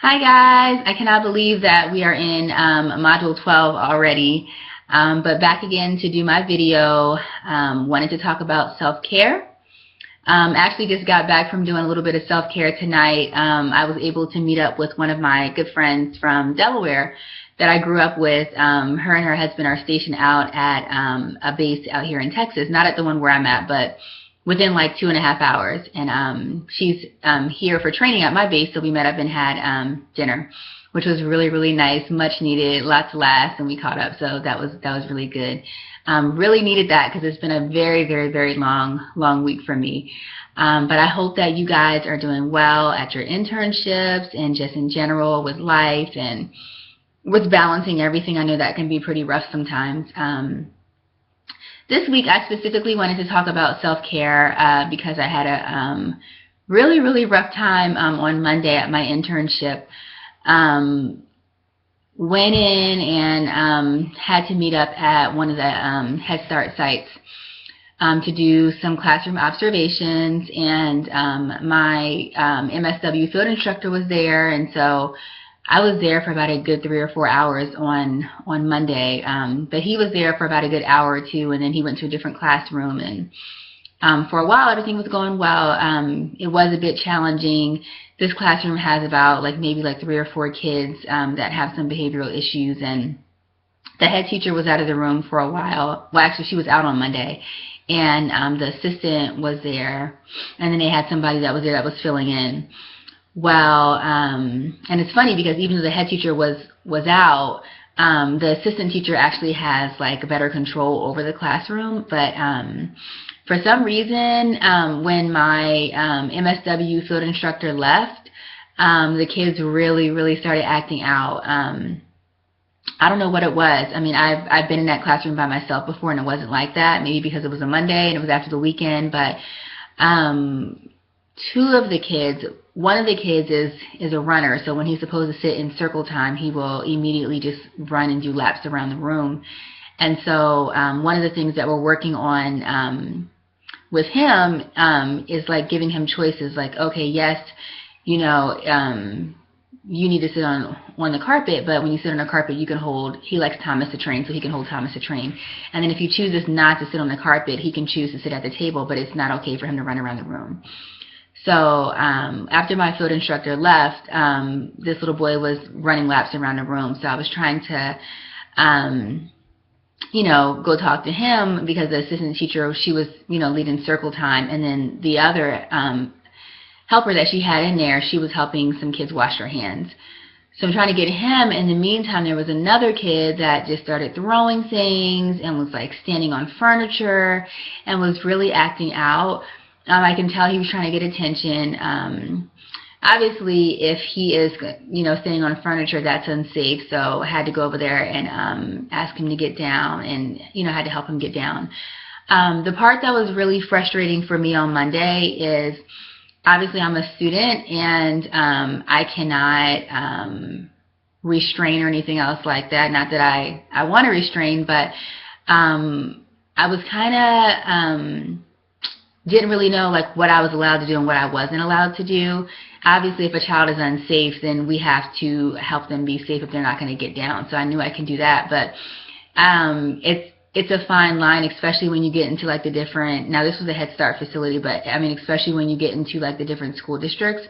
Hi guys, I cannot believe that we are in Module 12 already, but back again to do my video. Wanted to talk about self-care. Actually just got back from doing a little bit of self-care tonight. I was able to meet up with one of my good friends from Delaware that I grew up with. Her and her husband are stationed out at a base out here in Texas, not at the one where I'm at, but within like 2.5 hours, and she's here for training at my base, so we met up and had dinner, which was really nice, much needed, lots of laughs, and we caught up, so that was really good. Really needed that because it's been a very long week for me. But I hope that you guys are doing well at your internships and just in general with life and with balancing everything. I know that can be pretty rough sometimes. This week I specifically wanted to talk about self-care because I had a really rough time on Monday at my internship. Went in and had to meet up at one of the Head Start sites to do some classroom observations, and my MSW field instructor was there, and so I was there for about a good 3 or 4 hours on Monday, but he was there for about a good hour or two, and then he went to a different classroom, and for a while everything was going well. It was a bit challenging. This classroom has about maybe 3 or 4 kids that have some behavioral issues, and the head teacher was out of the room for a while. Well, actually she was out on Monday, and the assistant was there, and then they had somebody that was there that was filling in. Well, and it's funny because even though the head teacher was out, the assistant teacher actually has better control over the classroom. But for some reason, when my MSW field instructor left, the kids really started acting out. I don't know what it was. I mean, I've been in that classroom by myself before, and it wasn't like that. Maybe because it was a Monday and it was after the weekend, but two of the kids, one of the kids is a runner, so when he's supposed to sit in circle time, he will immediately just run and do laps around the room. And so one of the things that we're working on with him is giving him choices, okay, yes, you need to sit on the carpet, but when you sit on the carpet, you can hold, he likes Thomas the Train, so he can hold Thomas the Train. And then if he chooses not to sit on the carpet, he can choose to sit at the table, but it's not okay for him to run around the room. So after my field instructor left, this little boy was running laps around the room. So I was trying to, go talk to him because the assistant teacher, she was, leading circle time. And then the other helper that she had in there, she was helping some kids wash their hands. So I'm trying to get him. In the meantime, there was another kid that just started throwing things and was standing on furniture and was really acting out. I can tell he was trying to get attention. Obviously, if he is, standing on furniture, that's unsafe. So I had to go over there and ask him to get down, and had to help him get down. The part that was really frustrating for me on Monday is, obviously, I'm a student, and I cannot restrain or anything else like that. Not that I want to restrain, but I was kind of didn't really know what I was allowed to do and what I wasn't allowed to do. Obviously, if a child is unsafe, then we have to help them be safe if they're not going to get down. So I knew I can do that, but it's a fine line, especially when you get into the different. Now this was a Head Start facility, but I mean, especially when you get into the different school districts,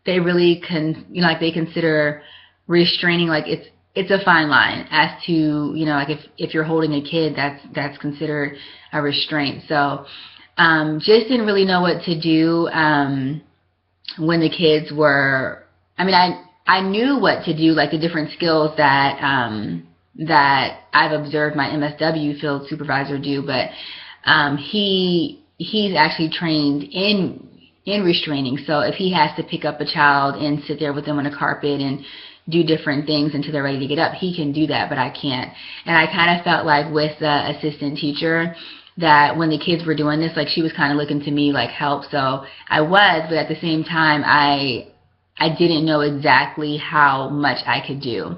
they really they consider restraining it's a fine line as to if you're holding a kid, that's considered a restraint. So. Just didn't really know what to do when the kids were, I knew what to do, the different skills that I've observed my MSW field supervisor do, but he's actually trained in restraining. So if he has to pick up a child and sit there with them on a carpet and do different things until they're ready to get up, he can do that, but I can't. And I kind of felt with the assistant teacher that when the kids were doing this, she was kind of looking to me help. So I was, but at the same time, I didn't know exactly how much I could do.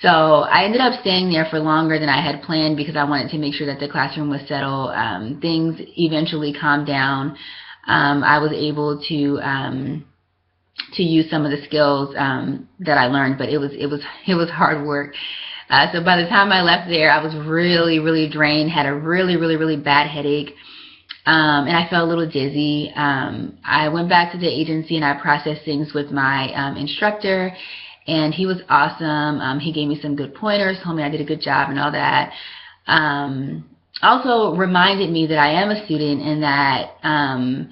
So I ended up staying there for longer than I had planned because I wanted to make sure that the classroom was settled. Things eventually calmed down. I was able to to use some of the skills that I learned, but it was hard work. So by the time I left there, I was really drained, had a really bad headache, and I felt a little dizzy. I went back to the agency and I processed things with my instructor, and he was awesome. He gave me some good pointers, told me I did a good job and all that. Also reminded me that I am a student, and that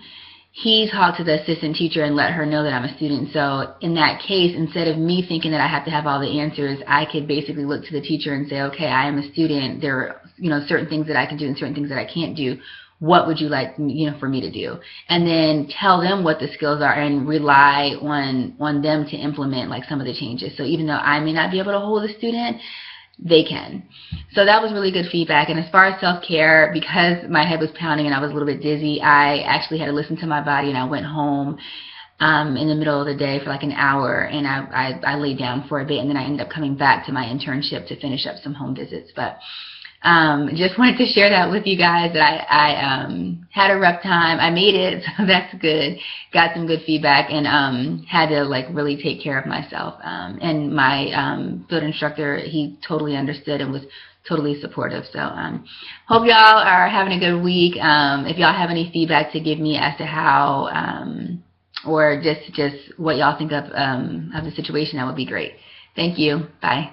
he talked to the assistant teacher and let her know that I'm a student. So in that case, instead of me thinking that I have to have all the answers, I could basically look to the teacher and say, okay, I am a student. There are, certain things that I can do and certain things that I can't do. What would you like, for me to do? And then tell them what the skills are and rely on them to implement like some of the changes. So even though I may not be able to hold a student, they can. So that was really good feedback. And as far as self-care, because my head was pounding and I was a little bit dizzy, I actually had to listen to my body, and I went home in the middle of the day for like an hour, and I laid down for a bit, and then I ended up coming back to my internship to finish up some home visits. But just wanted to share that with you guys, that I had a rough time. I made it, so that's good. Got some good feedback, and had to like really take care of myself. And my field instructor, he totally understood and was totally supportive. So hope y'all are having a good week. If y'all have any feedback to give me as to how or just what y'all think of the situation, that would be great. Thank you. Bye.